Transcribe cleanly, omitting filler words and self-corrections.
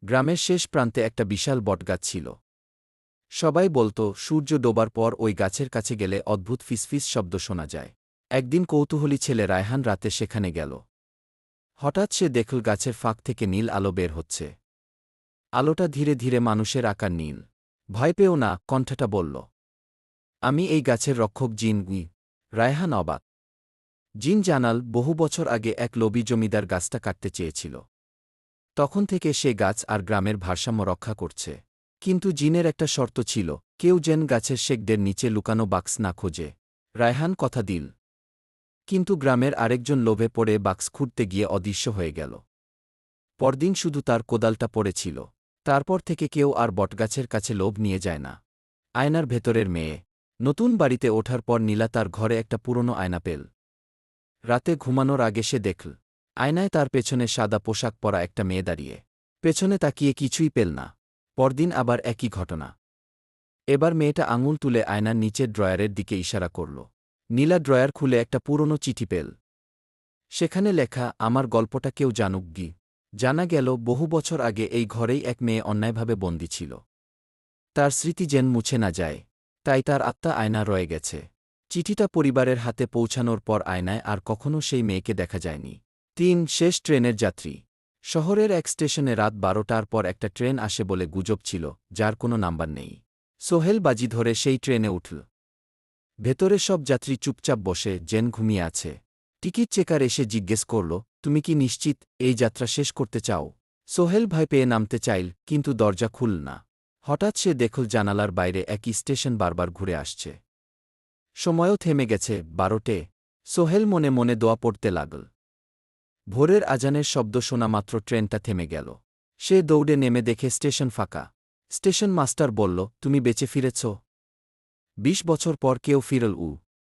গ্রামের শেষ প্রান্তে একটা বিশাল বটগাছ ছিল। সবাই বলতো সূর্য ডোবার পর ওই গাছের কাছে গেলে অদ্ভুত ফিসফিস শব্দ শোনা যায়। একদিন কৌতূহলী ছেলে রায়হান রাতে সেখানে গেল। হঠাৎ সে দেখল গাছের ফাঁক থেকে নীল আলো বের হচ্ছে। আলোটা ধীরে ধীরে মানুষের আকার নীল। ভয় পেও না, কণ্ঠটা বলল। আমি এই গাছের রক্ষক জিন। রায়হান অবাক। জিন জানাল বহু বছর আগে এক লোভী জমিদার গাছটা কাটতে চেয়েছিল। তখন থেকে সে গাছ আর গ্রামের ভারসাম্য রক্ষা করছে। কিন্তু জিনের একটা শর্ত ছিল, কেউ যেন গাছের শেকদের নিচে লুকানো বাক্স না খোঁজে। রায়হান কথা দিল। কিন্তু গ্রামের আরেকজন লোভে পড়ে বাক্স খুঁড়তে গিয়ে অদৃশ্য হয়ে গেল। পরদিন শুধু তার কোদালটা পড়েছিল। তারপর থেকে কেউ আর বটগাছের কাছে লোভ নিয়ে যায় না। আয়নার ভেতরের মেয়ে। নতুন বাড়িতে ওঠার পর নীলা তার ঘরে একটা পুরনো আয়না পেল। রাতে ঘুমানোর আগে সে দেখল আয়নায় তার পেছনে সাদা পোশাক পরা একটা মেয়ে দাঁড়িয়ে। পেছনে তাকিয়ে কিছুই পেল না। পরদিন আবার একই ঘটনা। এবার মেয়েটা আঙুল তুলে আয়নার নিচের ড্রয়ারের দিকে ইশারা করল। নীলা ড্রয়ার খুলে একটা পুরনো চিঠি পেল। সেখানে লেখা, আমার গল্পটা কেউ জানুক গি। জানা গেল বহু বছর আগে এই ঘরেই এক মেয়ে অন্যায়ভাবে বন্দী ছিল। তার স্মৃতি যেন মুছে না যায়, তাই তার আত্মা আয়না রয়ে গেছে। চিঠিটা পরিবারের হাতে পৌঁছানোর পর আয়নায় আর কখনও সেই মেয়েকে দেখা যায়নি। ৩ শেষ ট্রেনের যাত্রী। শহরের এক স্টেশনে রাত ১২টার পর একটা ট্রেন আসে বলে গুজব ছিল, যার কোনো নাম্বার নেই। সোহেল বাজি ধরে সেই ট্রেনে উঠল। ভেতরে সব যাত্রী চুপচাপ বসে, যেন ঘুমিয়ে আছে। টিকিট চেকার এসে জিজ্ঞেস করল, তুমি কি নিশ্চিত এই যাত্রা শেষ করতে চাও? সোহেল ভয় পেয়ে নামতে চাইল, কিন্তু দরজা খুলল না। হঠাৎ সে দেখল জানালার বাইরে একই স্টেশন বারবার ঘুরে আসছে। সময়ও থেমে গেছে, ১২টে। সোহেল মনে মনে দোয়া পড়তে লাগল। ভোরের আজানের শব্দ শোনা মাত্র ট্রেনটা থেমে গেল। সে দৌড়ে নেমে দেখে স্টেশন ফাঁকা। স্টেশন মাস্টার বলল, তুমি বেঁচে ফিরেছ। ২০ বছর পর কেউ ফিরল।